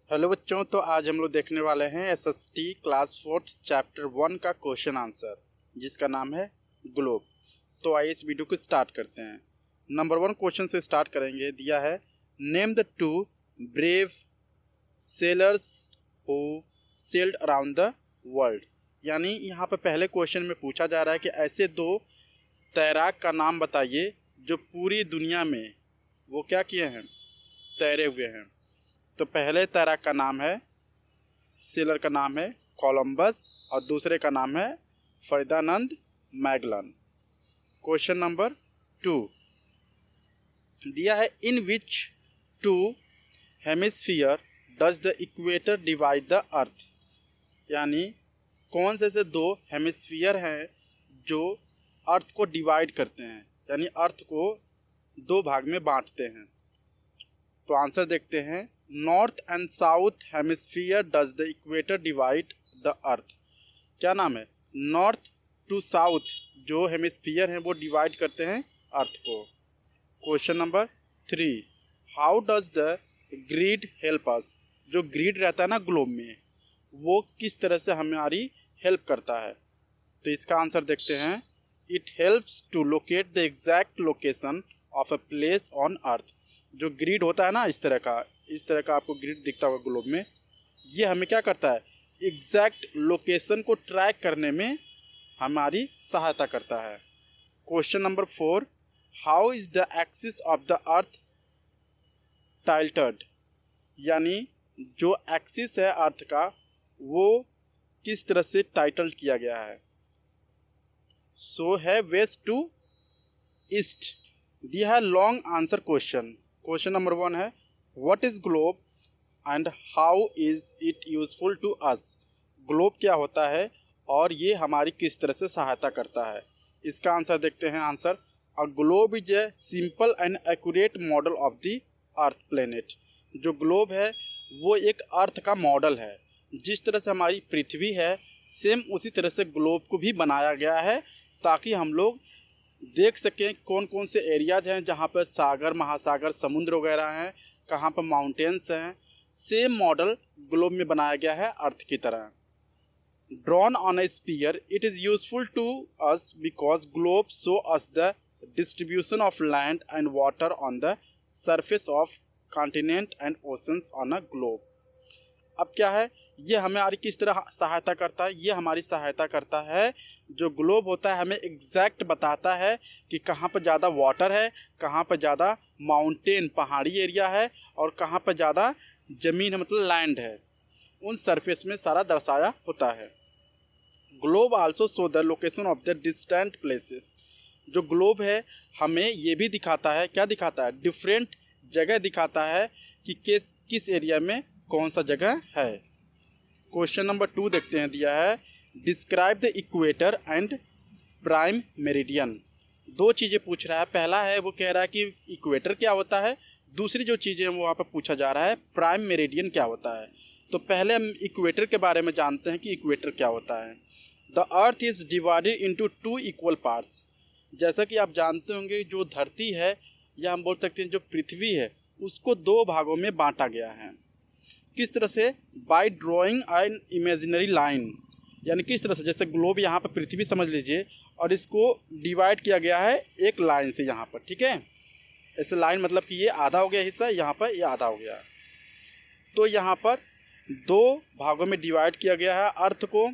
Hello बच्चों, तो आज हम लोग देखने वाले हैं एसएसटी क्लास 4 चैप्टर 1 का क्वेश्चन आंसर, जिसका नाम है ग्लोब। तो आइए इस वीडियो को स्टार्ट करते हैं। नंबर 1 क्वेश्चन से स्टार्ट करेंगे। दिया है name the two brave sellers who sailed around the world. यानी यहाँ पे पहले क्वेश्चन में पूछा जा रहा है कि ऐसे दो तैराक का नाम बताइए जो पूरी दुनिया में वो क्या किए हैं, तैरे हुए हैं। तो पहले तैराक का नाम है, सेलर का नाम है कोलंबस और दूसरे का नाम है फर्डिनांड मैगलन। क्वेश्चन नंबर 2 दिया है in which two hemisphere does the equator divide the earth. यानी कौन से दो हेमिस्फीयर हैं जो अर्थ को डिवाइड करते हैं, यानी अर्थ को दो भाग में बांटते हैं। तो आंसर देखते हैं। North and south hemisphere does the equator divide the अर्थ। क्या नाम है? नॉर्थ टू साउथ जो हेमिस्फीयर हैं वो डिवाइड करते हैं अर्थ को। Question number 3 how does the grid help us. जो ग्रिड रहता है ना ग्लोब में, वो किस तरह से हमारी हेल्प करता है। तो इसका आंसर देखते हैं। It helps to locate the exact location of a place on earth. जो ग्रिड होता है ना, इस तरह का आपको ग्रिड दिखता होगा ग्लोब में, ये हमें क्या करता है, एग्जैक्ट लोकेशन को ट्रैक करने में हमारी सहायता करता है। Question number 4 how is the axis of the earth tilted. यानी जो एक्सिस है अर्थ का वो किस तरह से टाइटल किया गया है। सो है वेस्ट टू ईस्ट। दिया है long answer question. Question number 1 है what is globe and how is it useful to us. Globe क्या होता है और ये हमारी किस तरह से सहायता करता है। इसका आंसर देखते हैं। Answer a globe is a simple and accurate model of the earth planet. जो ग्लोब है वो एक अर्थ का मॉडल है। जिस तरह से हमारी पृथ्वी है, सेम उसी तरह से ग्लोब को भी बनाया गया है ताकि हम लोग देख सकें कौन कौन से एरियाज हैं जहाँ पर सागर, महासागर, समुद्र वगैरह हैं, कहाँ पर माउंटेन्स हैं। सेम मॉडल ग्लोब में बनाया गया है अर्थ की तरह। Drawn on a sphere it is useful to us because globe show us the distribution of land and water on the surface of continent and oceans on a globe. अब क्या है, ये हमारी किस तरह सहायता करता है। ये हमारी सहायता करता है, जो ग्लोब होता है हमें एग्जैक्ट बताता है कि कहाँ पर ज़्यादा वाटर है, कहाँ पर ज़्यादा माउंटेन पहाड़ी एरिया है और कहाँ पर ज़्यादा ज़मीन है, मतलब लैंड है। उन सरफेस में सारा दर्शाया होता है। Globe also show the location of the distant places. जो ग्लोब है हमें ये भी दिखाता है, क्या दिखाता है, डिफरेंट जगह दिखाता है कि किस एरिया में कौन सा जगह है। क्वेश्चन नंबर 2 देखते हैं। दिया है describe the equator and prime meridian. दो चीज़ें पूछ रहा है। पहला है वो कह रहा है कि इक्वेटर क्या होता है, दूसरी जो चीज़ें वो वहाँ पर पूछा जा रहा है प्राइम मेरिडियन क्या होता है। तो पहले हम इक्वेटर के बारे में जानते हैं कि इक्वेटर क्या होता है। The earth is divided into 2 equal parts. जैसा कि आप जानते होंगे जो धरती है या हम बोल सकते हैं जो पृथ्वी है उसको 2 भागों में बांटा गया है। किस तरह से? By drawing an imaginary line. यानी किस तरह से, जैसे ग्लोब यहाँ पर पृथ्वी समझ लीजिए और इसको डिवाइड किया गया है एक लाइन से यहाँ पर, ठीक है। ऐसे लाइन मतलब कि ये आधा हो गया हिस्सा, यहाँ पर ये आधा हो गया। तो यहाँ पर 2 भागों में डिवाइड किया गया है अर्थ को।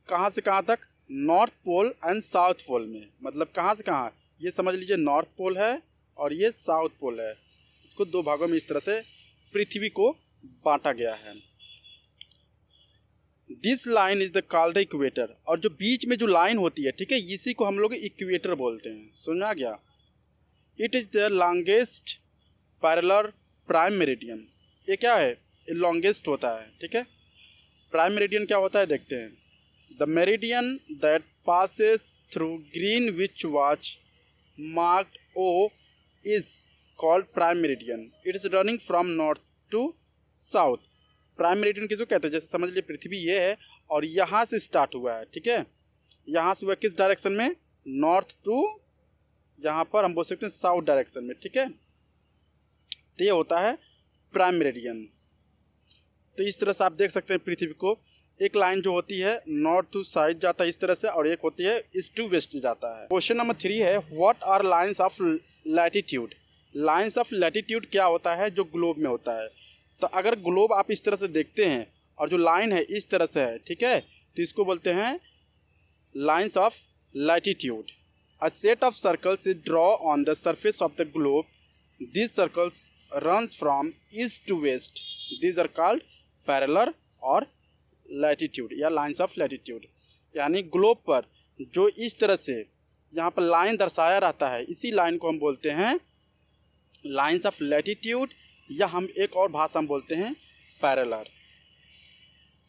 कहाँ से कहाँ तक? North pole and south pole में। मतलब कहाँ से कहाँ, ये समझ लीजिए नॉर्थ पोल है और ये साउथ पोल है। इसको 2 भागों में इस तरह से पृथ्वी को बांटा गया है। This line is the called the equator. और जो बीच में जो लाइन होती है, ठीक है, इसी को हम लोग इक्वेटर बोलते हैं। सुना गया? It is the longest parallel prime meridian. ये क्या है? ये लॉन्गेस्ट होता है, ठीक है। प्राइम मेरिडियन क्या होता है देखते हैं। The meridian that passes through Greenwich watch marked o is called prime meridian. It is running from north to south. Prime meridian किसको कहते हैं? जैसे समझ लीजिए पृथ्वी ये है और यहाँ से स्टार्ट हुआ है, ठीक है। यहाँ से हुआ किस डायरेक्शन में? नॉर्थ टू, यहाँ पर हम बोल सकते हैं साउथ डायरेक्शन में, ठीक है। तो ये होता है प्राइम मेरिडियन। तो इस तरह से आप देख सकते हैं पृथ्वी को, एक लाइन जो होती है नॉर्थ टू साउथ जाता है इस तरह से, और एक होती है ईस्ट टू वेस्ट जाता है। क्वेश्चन नंबर 3 है what are lines of latitude. Lines of latitude क्या होता है जो ग्लोब में होता है। तो अगर ग्लोब आप इस तरह से देखते हैं और जो लाइन है इस तरह से है, ठीक है, तो इसको बोलते हैं lines of latitude. A set of circles is draw on the surface of the globe, this circles runs from east to west, these are called parallel और लैटिट्यूड या लाइंस ऑफ लैटिट्यूड। यानी ग्लोब पर जो इस तरह से यहाँ पर लाइन दर्शाया रहता है, इसी लाइन को हम बोलते हैं लाइंस ऑफ लैटिट्यूड, या हम एक और भाषा में बोलते हैं पैरेलल।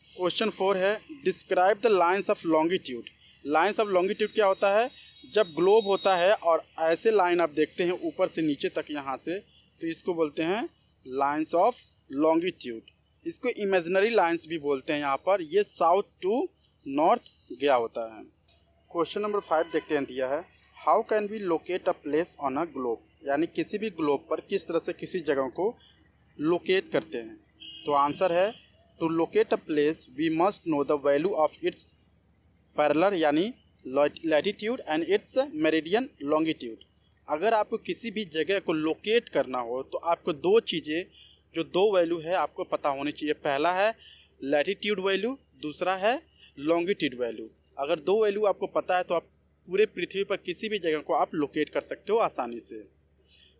क्वेश्चन 4 है describe the lines of longitude. Lines of longitude क्या होता है। जब ग्लोब होता है और ऐसे लाइन आप देखते हैं ऊपर से नीचे तक यहाँ से, तो इसको बोलते हैं लाइंस ऑफ लॉन्गिट्यूड। इसको इमेजिनरी लाइंस भी बोलते हैं। यहाँ पर ये साउथ टू नॉर्थ गया होता है। क्वेश्चन नंबर 5 देखते हैं, दिया है how can we locate a place on a globe. यानी किसी भी ग्लोब पर किस तरह से किसी जगह को लोकेट करते हैं। तो आंसर है to locate a place we must know the value of its parallel यानी latitude and its meridian longitude. अगर आपको किसी भी जगह को लोकेट करना हो तो आपको दो चीज़ें, जो दो वैल्यू है आपको पता होनी चाहिए। पहला है लैटिट्यूड वैल्यू, दूसरा है लॉन्गिट्यूड वैल्यू। अगर दो वैल्यू आपको पता है तो आप पूरे पृथ्वी पर किसी भी जगह को आप लोकेट कर सकते हो आसानी से।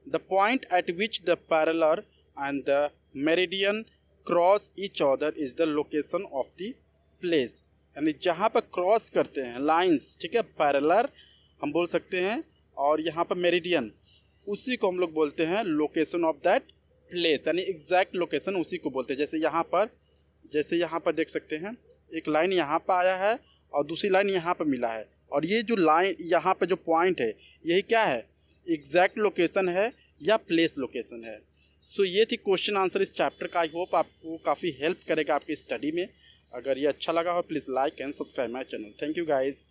The point eight which the parallel and the meridian cross each other is the location of the place. यानी जहाँ पर क्रॉस करते हैं लाइंस, ठीक है, पैरेलल हम बोल सकते हैं, और यहाँ पर मेरिडियन, उसी को हम लोग बोलते हैं लोकेशन ऑफ दैट प्लेस, यानी एग्जैक्ट लोकेशन उसी को बोलते हैं। जैसे यहाँ पर देख सकते हैं एक लाइन यहाँ पर आया है और दूसरी लाइन यहाँ पर मिला है, और ये जो लाइन यहाँ पर जो पॉइंट है यही क्या है, एग्जैक्ट लोकेशन है या प्लेस लोकेशन है। सो ये थी क्वेश्चन आंसर इस चैप्टर का। आई होप आपको काफ़ी हेल्प करेगा आपकी स्टडी में। अगर ये अच्छा लगा हो please like and subscribe my channel. Thank you guys.